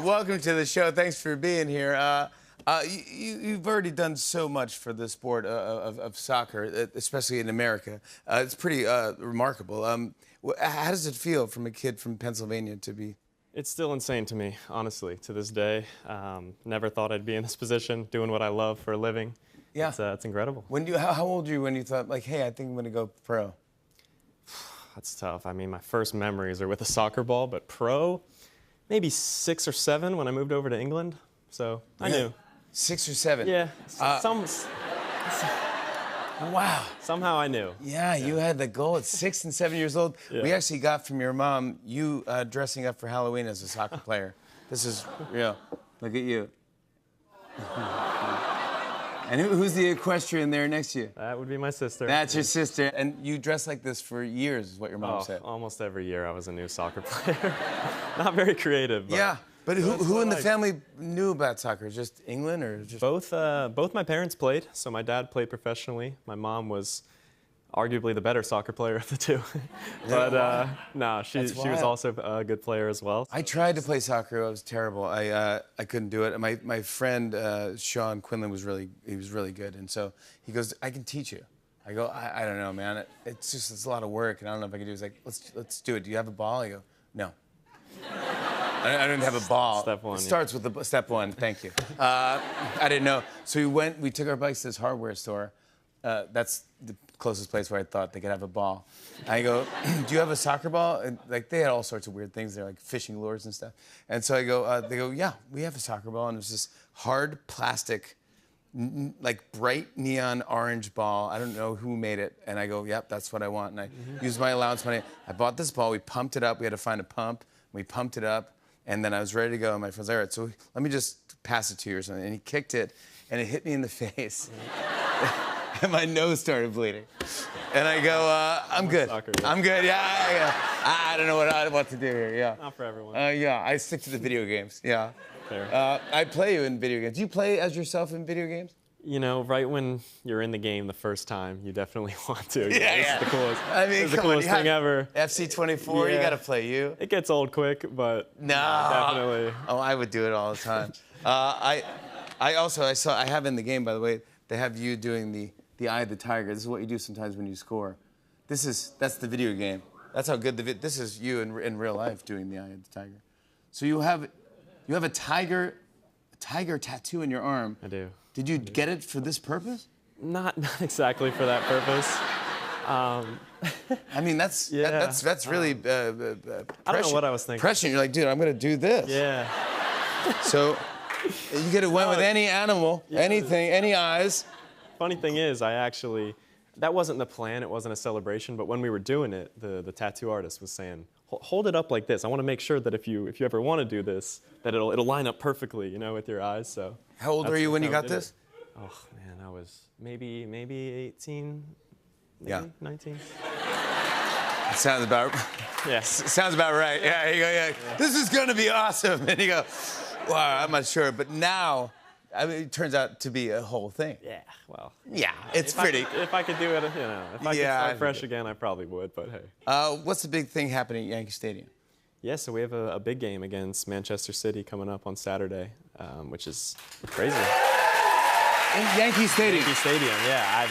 welcome to the show. Thanks for being here. You've already done so much for the sport of soccer, especially in America. It's pretty remarkable. How does it feel from a kid from Pennsylvania to be? It's still insane to me, honestly, to this day. Never thought I'd be in this position, doing what I love for a living. Yeah. It's incredible. How old were you when you thought, like, hey, I think I'm going to go pro? That's tough. I mean, my first memories are with a soccer ball, but pro, maybe 6 or 7 when I moved over to England. So I knew. 6 or 7? Yeah. Wow. Somehow I knew. Yeah, you had the goal at 6 and 7 years old. Yeah. We actually got from your mom you dressing up for Halloween as a soccer player. This is real. Look at you. And who's the equestrian there next to you? That would be my sister. That's your sister. And you dressed like this for years, is what your mom said. Almost every year I was a new soccer player. Not very creative. But yeah, but who in the family knew about soccer? Just England or just... Both my parents played. So my dad played professionally. My mom was arguably the better soccer player of the two. But no, she was also a good player as well. I tried to play soccer. I was terrible. I couldn't do it. My friend Sean Quinlan was really good, and so he goes, I can teach you. I go, I don't know, man. It's a lot of work, and I don't know if I can do it. He's like, let's do it. Do you have a ball? I go, no. I don't have a ball. Step one. It starts with the step one. Thank you. I didn't know. So we took our bikes to this hardware store. That's the closest place where I thought they could have a ball. I go, do you have a soccer ball? And like they had all sorts of weird things there, like fishing lures and stuff. And so I go, they go, yeah, we have a soccer ball, and it was this hard plastic, like bright neon orange ball. I don't know who made it. And I go, yep, that's what I want. And I used my allowance money. I bought this ball. We pumped it up. We had to find a pump. We pumped it up, and then I was ready to go. And my friend's like, all right, so let me just pass it to you or something. And he kicked it, and it hit me in the face. And my nose started bleeding. And I go, I'm good. Soccer, I'm good, yeah. I don't know what to do here, yeah. Not for everyone. Yeah, I stick to the video games, yeah. Fair. I play you in video games. Do you play as yourself in video games? You know, right when you're in the game the first time, you definitely want to. Yeah. It's the coolest. I mean, it's the coolest thing ever. FC24, you gotta play you. It gets old quick, but no, definitely. Oh, I would do it all the time. I have in the game, by the way, they have you doing the Eye of the Tiger. This is what you do sometimes when you score. That's the video game. That's how good this is you in real life doing the Eye of the Tiger. So you have a tiger tattoo in your arm. I do. Did you get it for this purpose? Not exactly for that purpose. I mean, that's really I don't know what I was thinking. Prescient. You're like, dude, I'm gonna do this. Yeah. So you could have went with any animal, anything, any eyes. Funny thing is, that wasn't the plan. It wasn't a celebration. But when we were doing it, the tattoo artist was saying, hold it up like this. I want to make sure that if you ever want to do this, that it'll line up perfectly, you know, with your eyes. So. How old were you when you got this? Oh man, I was maybe 18, maybe 19. It sounds about. Yeah. Sounds about right. Yeah. You go. Yeah. This is gonna be awesome. And you go, wow, I'm not sure. But now, I mean, it turns out to be a whole thing. Yeah, well. Yeah, it's pretty. If I could do it, you know, if I could start fresh again, I probably would, but hey. What's the big thing happening at Yankee Stadium? Yeah, so we have a big game against Manchester City coming up on Saturday, which is crazy. In Yankee Stadium? Yankee Stadium, yeah.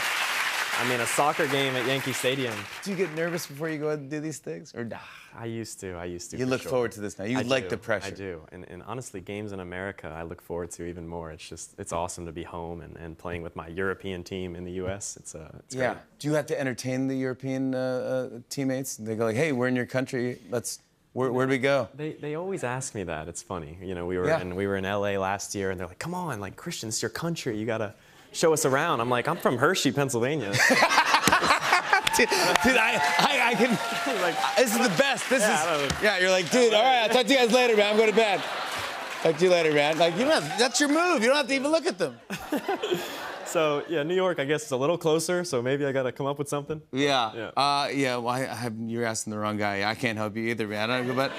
I mean, a soccer game at Yankee Stadium. Do you get nervous before you go and do these things, or nah? I used to. You look forward to this now. You like the pressure. I do. And honestly, games in America, I look forward to even more. It's awesome to be home and playing with my European team in the U.S. It's yeah. great. Do you have to entertain the European teammates? They go like, hey, we're in your country. Where'd we go? They always ask me that. It's funny. You know, we were in L.A. last year, and they're like, come on, like, Christian, it's your country. You got to show us around. I'm like, I'm from Hershey, Pennsylvania. dude, I can, like, this is the best. You're like, dude, all right, I'll talk to you guys later, man. I'm going to bed. Talk to you later, man. Like, that's your move. You don't have to even look at them. So, yeah, New York, I guess, is a little closer, so maybe I got to come up with something. Yeah. Well, you're asking the wrong guy. I can't help you either, man. But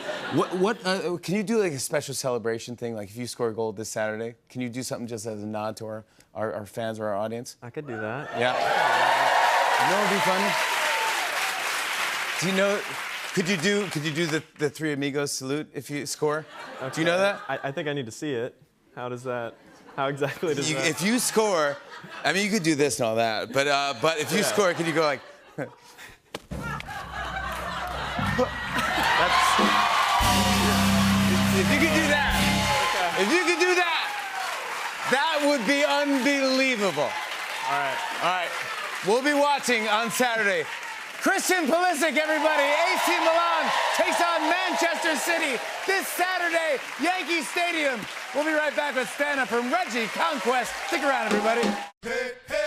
can you do, like, a special celebration thing? Like, if you score a goal this Saturday, can you do something just as a nod to our fans or our audience? I could do that. Yeah. You know what would be funny? Do you know, Could you do the Three Amigos salute if you score? Okay. Do you know that? I think I need to see it. How exactly does that? If you score, I mean, you could do this and all that, but if you score, can you go like? If you could do that, if you could do that, that would be unbelievable. All right. We'll be watching on Saturday. Christian Pulisic, everybody. AC Milan takes on Manchester City this Saturday, Yankee Stadium. We'll be right back with stand-up from Reggie Conquest. Stick around, everybody. Hey, hey.